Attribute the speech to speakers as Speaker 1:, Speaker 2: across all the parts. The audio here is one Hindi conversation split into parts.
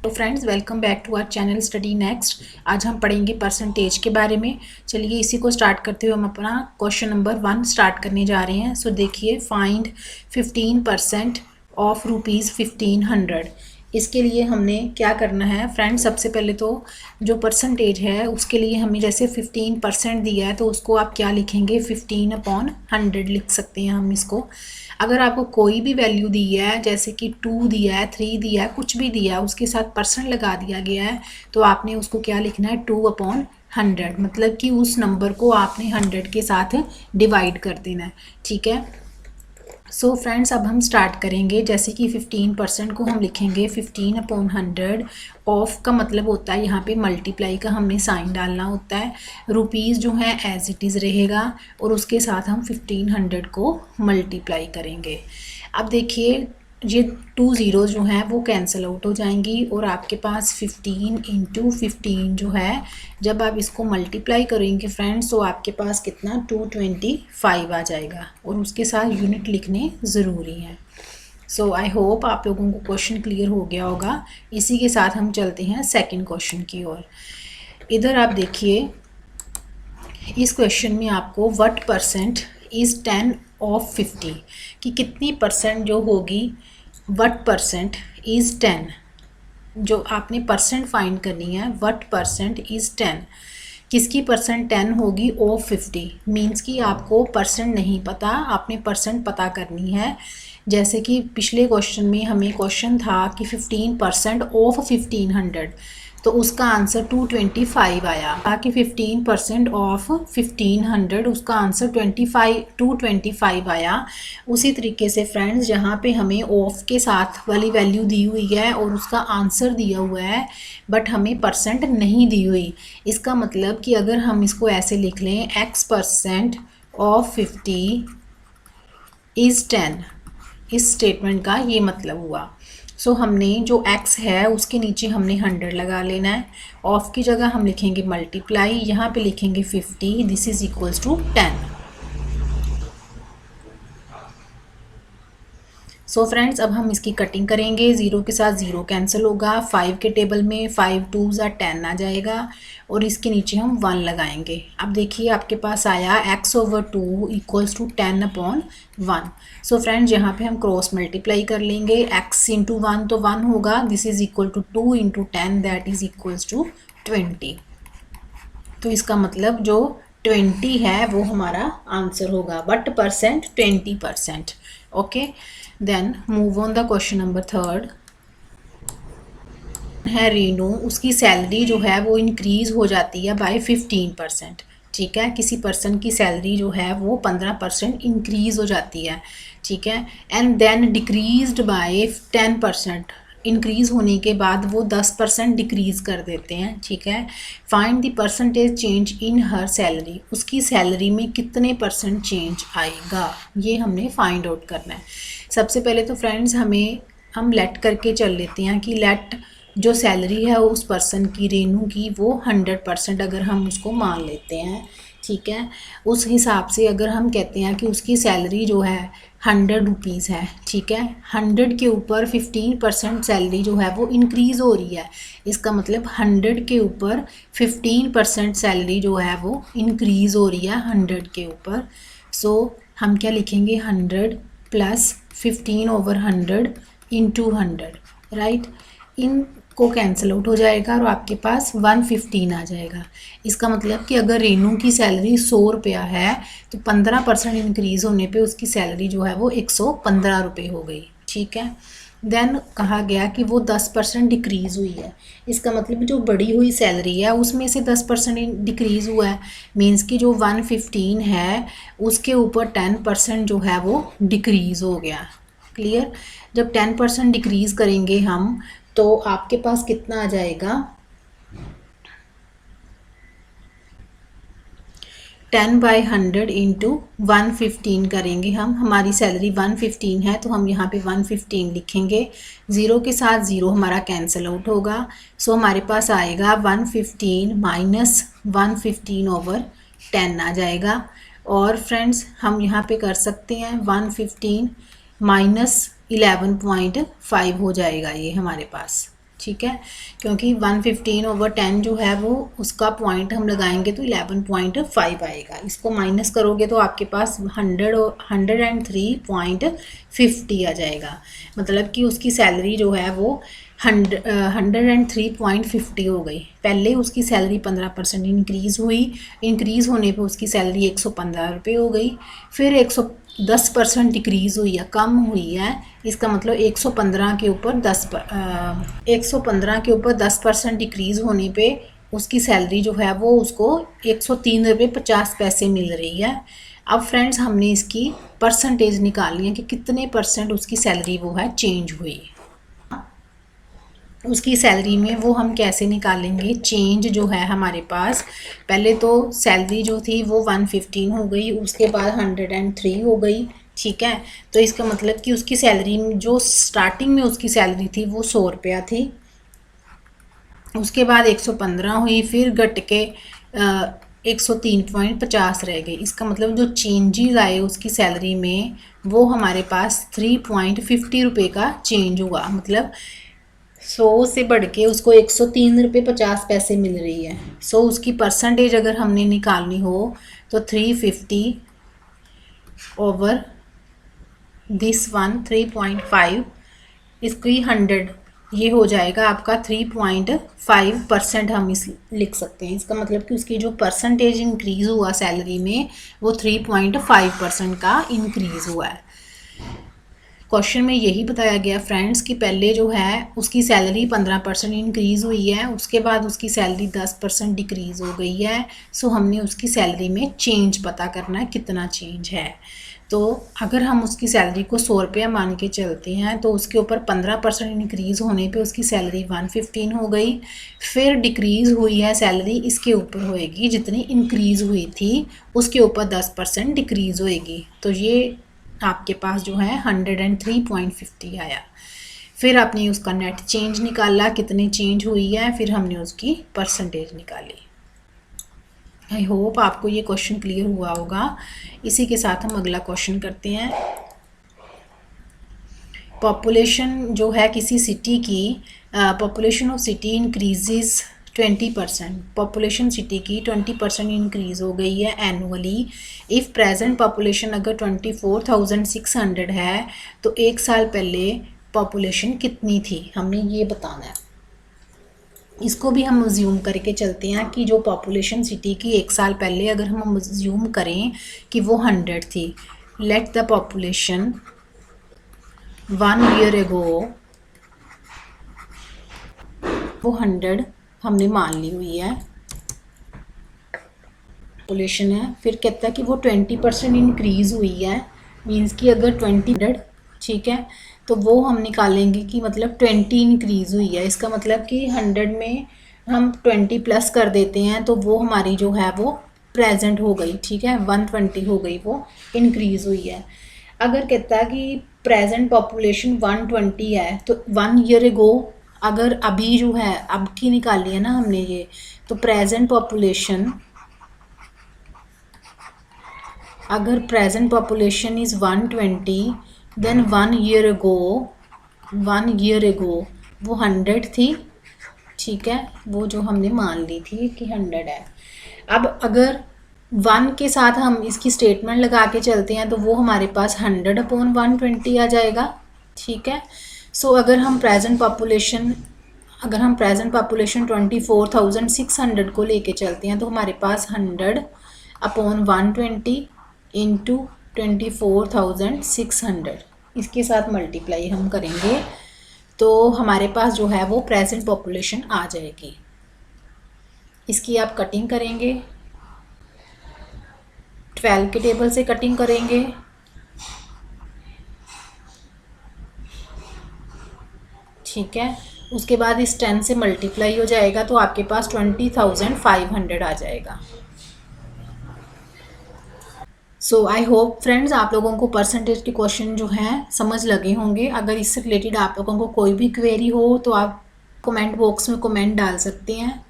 Speaker 1: तो friends welcome back to our channel study next. आज हम पढ़ेंगे परसेंटेज के बारे में। चलिए इसी को स्टार्ट करते हुए हम अपना क्वेश्चन नंबर 1 स्टार्ट करने जा रहे हैं। सो देखिए, फाइंड 15% ऑफ ₹1500। इसके लिए हमने क्या करना है फ्रेंड्स, सबसे पहले तो जो परसेंटेज है उसके लिए हमें जैसे 15% दिया है तो उसको आप क्या लिखेंगे, 15/100 लिख सकते हैं हम इसको। अगर आपको कोई भी वैल्यू दी है, जैसे कि 2 दिया है, 3 दिया है, कुछ भी दिया है, उसके साथ परसेंट लगा दिया गया है, तो आपने उसको क्या लिखना है, 2/100। मतलब कि उस नंबर को आपने 100 के साथ डिवाइड कर देना है। ठीक है। सो फ्रेंड्स अब हम स्टार्ट करेंगे। जैसे कि 15% को हम लिखेंगे 15/100। ऑफ का मतलब होता है यहाँ पे मल्टीप्लाई का हमने साइन डालना होता है। रुपीज़ जो है एज इट इज़ रहेगा और उसके साथ हम 1500 को मल्टीप्लाई करेंगे। अब देखिए, ये 2 ज़ीरो जो हैं वो कैंसिल आउट हो जाएंगी और आपके पास 15 × 15 जो है, जब आप इसको मल्टीप्लाई करेंगे फ्रेंड्स तो आपके पास कितना 225 आ जाएगा और उसके साथ यूनिट लिखने ज़रूरी हैं। सो आई होप आप लोगों को क्वेश्चन क्लियर हो गया होगा। इसी के साथ हम चलते हैं सेकंड क्वेश्चन की ओर। इधर आप देखिए, इस क्वेश्चन में आपको व्हाट परसेंट इज़ 10 ऑफ 50 कि कितनी परसेंट जो होगी, व्हाट परसेंट इज़ 10, जो आपने परसेंट फाइंड करनी है। व्हाट परसेंट इज़ 10, किसकी परसेंट 10 होगी, ऑफ 50। मीन्स कि आपको परसेंट नहीं पता, आपने परसेंट पता करनी है। जैसे कि पिछले क्वेश्चन में हमें क्वेश्चन था कि 15% ऑफ 1500, तो उसका आंसर 225 आया। ताकि 15% ऑफ 1500, उसका आंसर 225 आया। उसी तरीके से फ्रेंड्स यहाँ पे हमें ऑफ के साथ वाली वैल्यू दी हुई है और उसका आंसर दिया हुआ है, बट हमें परसेंट नहीं दी हुई। इसका मतलब कि अगर हम इसको ऐसे लिख लें, x% ऑफ 50 इज़ 10, इस स्टेटमेंट का ये मतलब हुआ। सो हमने जो x है उसके नीचे हमने 100 लगा लेना है। ऑफ की जगह हम लिखेंगे मल्टीप्लाई, यहाँ पे लिखेंगे 50, this is equals to 10। So friends अब हम इसकी कटिंग करेंगे। ज़ीरो के साथ ज़ीरो कैंसिल होगा। 5 के टेबल में 5 2s 10 आ जाएगा और इसके नीचे हम 1 लगाएंगे। अब देखिए आपके पास आया x/2 equals to 10/1। So friends यहाँ पे हम क्रॉस मल्टीप्लाई कर लेंगे। x × 1 तो 1 होगा, this is equal to 2 × 10, that is equals to 20। तो इसका मतलब जो 20 है वो हमारा आंसर होगा, but percent 20%। Okay, then move on the question number 3 है रीनू। उसकी सैलरी जो है वो इंक्रीज़ हो जाती है बाय 15%। ठीक है, किसी पर्सन की सैलरी जो है वो 15% इंक्रीज़ हो जाती है। ठीक है, and then decreased by 10%। Increase होने के बाद वो 10% डिक्रीज़ कर देते हैं। ठीक है, find the percentage change in her salary, उसकी सैलरी में कितने परसेंट चेंज आएगा, ये हमने फाइंड आउट करना है। सबसे पहले तो फ्रेंड्स हम लेट करके चल लेते हैं कि लेट जो सैलरी है उस पर्सन की, रेनू की, वो 100% अगर हम उसको मान लेते हैं। ठीक है, उस हिसाब से अगर हम कहते हैं कि उसकी सैलरी जो है 100 रुपीज़ है। ठीक है, 100 के ऊपर 15% सैलरी जो है वो इंक्रीज़ हो रही है। इसका मतलब 100 के ऊपर 15% सैलरी जो है वो इंक्रीज़ हो रही है 100 के ऊपर। सो हम क्या लिखेंगे, 100 + 15/100 × 100, राइट। इन को कैंसिल आउट हो जाएगा और आपके पास 115 आ जाएगा। इसका मतलब कि अगर रेनू की सैलरी 100 रुपया है तो 15% इंक्रीज़ होने पे उसकी सैलरी जो है वो 115 रुपये हो गई। ठीक है, देन कहा गया कि वो 10% डिक्रीज़ हुई है। इसका मतलब जो बढ़ी हुई सैलरी है उसमें से 10% डिक्रीज़ हुआ है। मीन्स कि जो 115 है उसके ऊपर 10% जो है वो डिक्रीज़ हो गया। क्लियर, जब 10% डिक्रीज़ करेंगे हम तो आपके पास कितना आ जाएगा, 10/100 × 115 करेंगे हम। हमारी सैलरी 115 है तो हम यहाँ पे 115 लिखेंगे। ज़ीरो के साथ ज़ीरो हमारा कैंसिल आउट होगा। सो हमारे पास आएगा 115 - 115/10 आ जाएगा। और फ्रेंड्स हम यहाँ पे कर सकते हैं 115 - 11.5 हो जाएगा ये हमारे पास। ठीक है, क्योंकि 115/10 जो है वो उसका पॉइंट हम लगाएंगे तो 11.5 आएगा। इसको माइनस करोगे तो आपके पास 103.50 आ जाएगा। मतलब कि उसकी सैलरी जो है वो 103.50 हो गई। पहले उसकी सैलरी 15% इंक्रीज़ हुई, इंक्रीज़ होने पे उसकी सैलरी 115 रुपये हो गई। फिर 110% डिक्रीज़ हुई है, कम हुई है। इसका मतलब 115 के ऊपर 10% डिक्रीज़ होने पे उसकी सैलरी जो है वो उसको 103 रुपये 50 पैसे मिल रही है। अब फ्रेंड्स हमने इसकी परसेंटेज निकालनी है कि कितने परसेंट उसकी सैलरी वो है चेंज हुई। उसकी सैलरी में वो हम कैसे निकालेंगे, चेंज जो है हमारे पास, पहले तो सैलरी जो थी वो 115 हो गई, उसके बाद 103 हो गई। ठीक है, तो इसका मतलब कि उसकी सैलरी जो स्टार्टिंग में उसकी सैलरी थी वो 100 रुपया थी, उसके बाद 115 हुई, फिर घट के 103.50 रह गई। इसका मतलब जो चेंजेस आए उसकी सैलरी में वो हमारे पास 3.50 रुपये का चेंज हुआ। मतलब 100 से बढ़ के उसको 103 रुपये 50 पैसे मिल रही है। सो उसकी परसेंटेज अगर हमने निकालनी हो तो 350 ओवर दिस वन 3.5 इसकी 100, ये हो जाएगा आपका 3.5% हम इस लिख सकते हैं। इसका मतलब कि उसकी जो परसेंटेज इंक्रीज़ हुआ सैलरी में वो 3.5% का इंक्रीज़ हुआ है। क्वेश्चन में यही बताया गया फ्रेंड्स कि पहले जो है उसकी सैलरी 15% इंक्रीज़ हुई है, उसके बाद उसकी सैलरी 10% डिक्रीज़ हो गई है। सो हमने उसकी सैलरी में चेंज पता करना है, कितना चेंज है। तो अगर हम उसकी सैलरी को 100 रुपया मान के चलते हैं तो उसके ऊपर 15% इंक्रीज़ होने पे उसकी सैलरी 115 हो गई। फिर डिक्रीज़ हुई है सैलरी, इसके ऊपर होएगी जितनी इंक्रीज़ हुई थी उसके ऊपर 10% डिक्रीज़ होएगी। तो ये आपके पास जो है 103.50 आया। फिर आपने उसका नेट चेंज निकाला, कितनी चेंज हुई है, फिर हमने उसकी परसेंटेज निकाली। आई होप आपको ये क्वेश्चन क्लियर हुआ होगा। इसी के साथ हम अगला क्वेश्चन करते हैं। पॉपुलेशन जो है किसी सिटी की, population of city increases 20%, population city की 20% इंक्रीज़ हो गई है एनुअली। इफ़ प्रेजेंट पॉपुलेशन अगर 24,600 है तो एक साल पहले पॉपुलेशन कितनी थी, हमने ये बताना है। इसको भी हम अज्यूम करके चलते हैं कि जो पॉपुलेशन सिटी की एक साल पहले अगर हम अज्यूम करें कि वो 100 थी, let the population 1 year ago वो 100 हमने मान ली हुई है पॉपुलेशन है। फिर कहता है कि वो 20% इंक्रीज़ हुई है, मींस कि अगर 20, ठीक है, तो वो हम निकालेंगे कि मतलब 20 इंक्रीज़ हुई है। इसका मतलब कि 100 में हम 20 प्लस कर देते हैं तो वो हमारी जो है वो प्रेजेंट हो गई। ठीक है, 120 हो गई, वो इंक्रीज़ हुई है। अगर कहता है कि प्रेजेंट पॉपुलेशन 120 है तो 1 ईयर एगो, अगर अभी जो है अब की निकाली है ना हमने ये, तो प्रेजेंट पॉपुलेशन, अगर present population is 120 then 1 year ago वो 100 थी। ठीक है, वो जो हमने मान ली थी कि 100 है। अब अगर 1 के साथ हम इसकी स्टेटमेंट लगा के चलते हैं तो वो हमारे पास 100/120 आ जाएगा। ठीक है, सो अगर हम प्रेजेंट पॉपुलेशन 24,600 को लेके चलते हैं तो हमारे पास 100/120 इंटू 24,600 इसके साथ मल्टीप्लाई हम करेंगे तो हमारे पास जो है वो प्रेजेंट पॉपुलेशन आ जाएगी। इसकी आप कटिंग करेंगे, 12 के टेबल से कटिंग करेंगे, ठीक है, उसके बाद इस 10 से मल्टीप्लाई हो जाएगा तो आपके पास 20,500 आ जाएगा। सो आई होप फ्रेंड्स आप लोगों को परसेंटेज के क्वेश्चन जो हैं समझ लगे होंगे। अगर इससे रिलेटेड आप लोगों को कोई भी क्वेरी हो तो आप कमेंट बॉक्स में कमेंट डाल सकते हैं।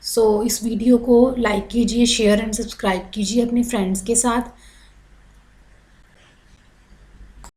Speaker 1: सो इस वीडियो को लाइक कीजिए, शेयर एंड सब्सक्राइब कीजिए अपने फ्रेंड्स के साथ।